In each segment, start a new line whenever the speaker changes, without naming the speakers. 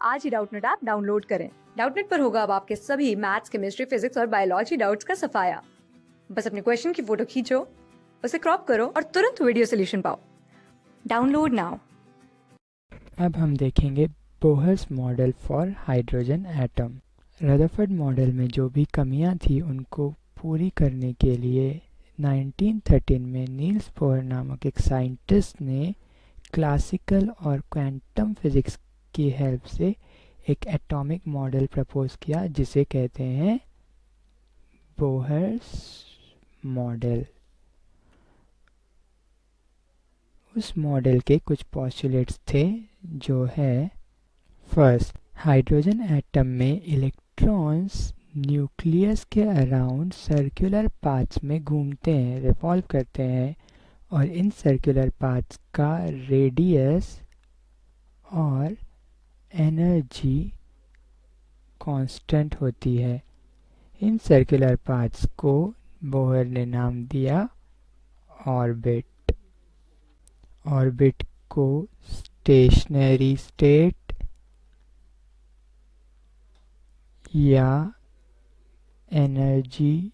आज ही Doubtnut app download करें। Doubtnut पर होगा अब आपके सभी मैथ्स, केमिस्ट्री, फिजिक्स और बायोलॉजी डाउट्स का सफाया। बस अपने क्वेश्चन की फोटो खींचो, उसे क्रॉप करो और तुरंत वीडियो सोल्यूशन पाओ। Download now.
अब हम देखेंगे Bohr's model for hydrogen atom. Rutherford model में जो भी कमियां थी उनको पूरी करने के लिए 1913 में नील्स बोहर नामक एक साइंटिस्ट ने क्लासिकल और क्वांटम फिजिक्स की हेल्प से एक एटॉमिक मॉडल प्रपोज किया जिसे कहते हैं बोहर्स मॉडल। उस मॉडल के कुछ पोस्टुलेट्स थे जो है, फर्स्ट, हाइड्रोजन एटम में इलेक्ट्रॉन्स न्यूक्लियस के अराउंड सर्कुलर पाथ्स में घूमते हैं, रिवॉल्व करते हैं और इन सर्कुलर पाथ्स का रेडियस और एनर्जी कांस्टेंट होती है। इन सर्कुलर पाथ्स को बोहर ने नाम दिया ऑर्बिट। ऑर्बिट को स्टेशनरी स्टेट या एनर्जी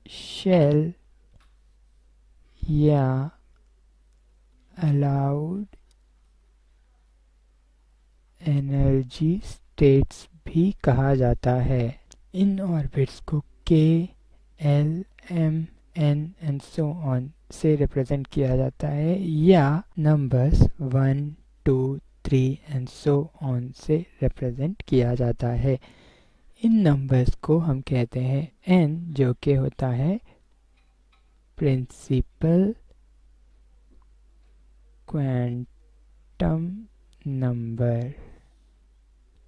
शेल या अलाउड एनर्जी स्टेट्स भी कहा जाता है। इन ऑर्बिट्स को K, L, M, N and so on से रिप्रेजेंट किया जाता है या नंबर्स 1, 2, 3 and so on से रिप्रेजेंट किया जाता है। इन नंबर्स को हम कहते हैं N, जो कि होता है principal quantum number.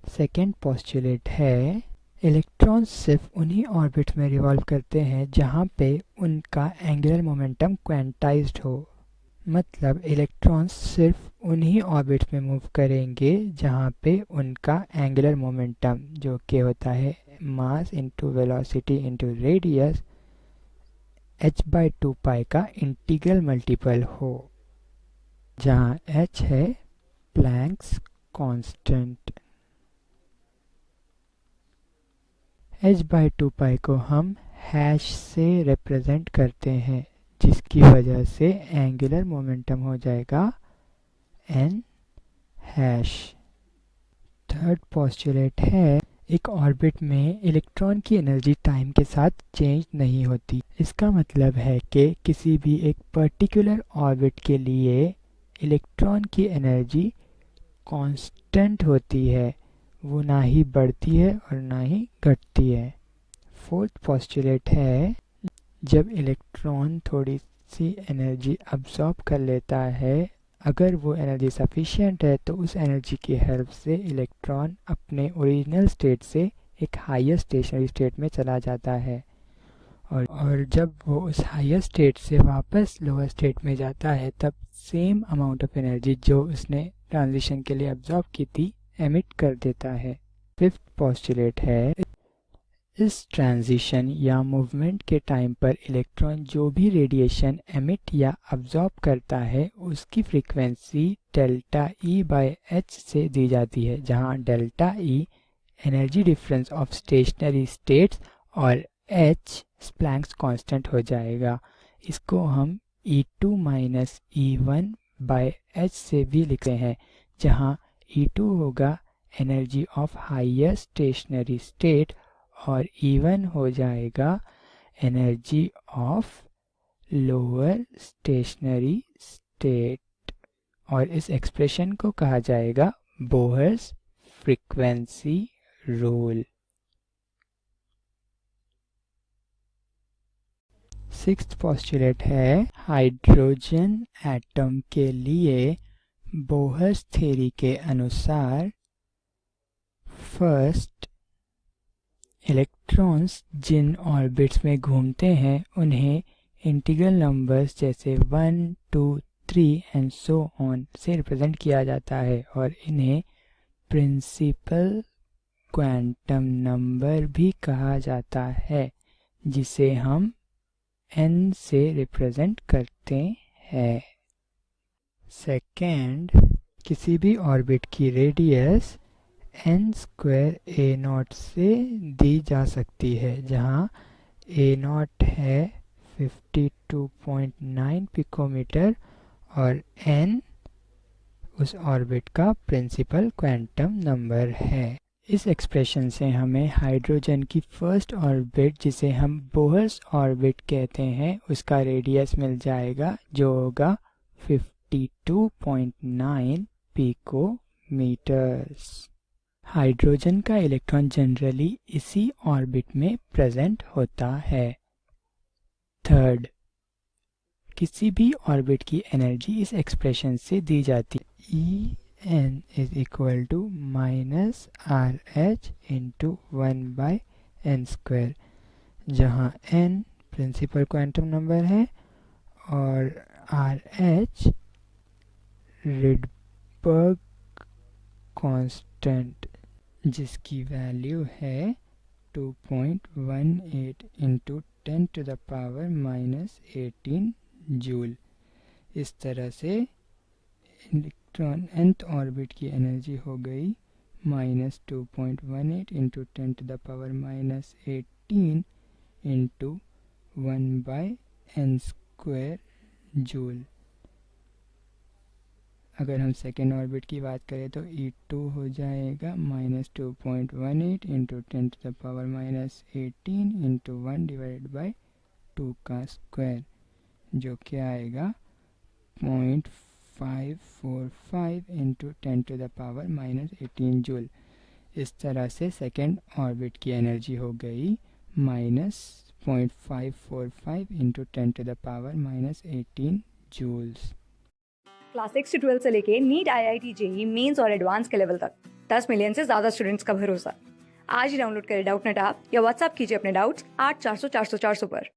Second postulate है, इलेक्ट्रॉन्स सिर्फ उन्हीं ऑर्बिट में रिवॉल्व करते हैं जहां पे उनका एंगुलर मोमेंटम क्वांटाइज्ड हो। मतलब इलेक्ट्रॉन्स सिर्फ उन्हीं ऑर्बिट में मूव करेंगे जहां पे उनका एंगुलर मोमेंटम, जो कि होता है mass into velocity into radius, h/2 पाई का इंटीग्रल मल्टीपल हो, जहां h है प्लैंक्स कांस्टेंट। h/2 पाई को हम हैश से रिप्रेजेंट करते हैं, जिसकी वजह से एंगुलर मोमेंटम हो जाएगा n हैश। थर्ड पोस्टुलेट है, एक ऑर्बिट में इलेक्ट्रॉन की एनर्जी टाइम के साथ चेंज नहीं होती। इसका मतलब है कि किसी भी एक पर्टिकुलर ऑर्बिट के लिए इलेक्ट्रॉन की एनर्जी कांस्टेंट होती है, वो ना ही बढ़ती है और ना ही घटती है। फोर्थ पोस्टुलेट है, जब इलेक्ट्रॉन थोड़ी सी एनर्जी अब्सॉर्ब कर लेता है, अगर वो एनर्जी सफिशिएंट है तो उस एनर्जी की हेल्प से इलेक्ट्रॉन अपने ओरिजिनल स्टेट से एक हायर स्टेशनरी स्टेट में चला जाता है और जब वो उस हायर स्टेट से वापस लोअर स्टेट में जाता है तब सेम अमाउंट ऑफ एनर्जी जो उसने ट्रांजिशन के लिए अब्सॉर्ब की थी एमिट कर देता है। फिफ्थ पोस्टुलेट है, इस ट्रांजिशन या मूवमेंट के टाइम पर इलेक्ट्रॉन जो भी रेडिएशन एमिट या अब्सॉर्ब करता है उसकी frequency delta E by h से दी जाती है, जहां delta E energy difference of stationary states और h प्लैंक्स कांस्टेंट हो जाएगा। इसको हम E2 minus E1 bye h से भी लिखते हैं, जहां E2 होगा energy of higher stationary state और E1 हो जाएगा energy of lower stationary state और इस एक्सप्रेशन को कहा जाएगा Bohr's frequency rule. Sixth postulate है, हाइड्रोजन एटम के लिए बोहर्स थ्योरी के अनुसार फर्स्ट, इलेक्ट्रॉन्स जिन ऑर्बिट्स में घूमते हैं उन्हें इंटीग्रल नंबर्स जैसे 1, 2, 3 एंड सो ऑन से रिप्रेजेंट किया जाता है और इन्हें प्रिंसिपल क्वांटम नंबर भी कहा जाता है, जिसे हम n से रिप्रेजेंट करते हैं। सेकेंड, किसी भी ऑर्बिट की radius n square A not से दी जा सकती है, जहाँ ए नॉट है 52.9 पिकोमीटर और n उस ऑर्बिट का प्रिंसिपल क्वांटम नंबर है। इस एक्सप्रेशन से हमें हाइड्रोजन की फर्स्ट ऑर्बिट, जिसे हम बोहर्स ऑर्बिट कहते हैं, उसका रेडियस मिल जाएगा, जो होगा 52.9 पिकोमीटर्स। हाइड्रोजन का इलेक्ट्रॉन जनरली इसी ऑर्बिट में प्रेजेंट होता है। थर्ड, किसी भी ऑर्बिट की एनर्जी इस एक्सप्रेशन से दी जाती है, En is equal to minus RH into 1/n square, जहाँ n प्रिंसिपल क्वांटम नंबर है और RH रिडबर्ग कांस्टेंट, जिसकी वैल्यू है 2.18 इंटू 10⁻⁻18 जूल। इस तरह से इलेक्ट्रॉन nth ऑर्बिट की एनर्जी हो गई -2.18 into 10⁻⁻18 into 1/n square joule. अगर हम सेकेंड ऑर्बिट की बात करें तो E2 हो जाएगा -2.18 इंटू 10⁻⁻18 इंटू 1/2 का स्क्वायर, जो कि आएगा 0.545 इंटू 10⁻⁻18 जूल। इस तरह से सेकेंड ऑर्बिट की एनर्जी हो गई -0.545 इंटू 10⁻⁻18 जूल्स।
क्लास 6 से 12 से लेके नीट, IIT, JEE मेंस और एडवांस के लेवल तक 10 मिलियन से ज्यादा स्टूडेंट्स का भरोसा। आज ही डाउनलोड करें डाउटनेट ऐप या व्हाट्सएप कीजिए अपने डाउट्स 8400 400 400 पर।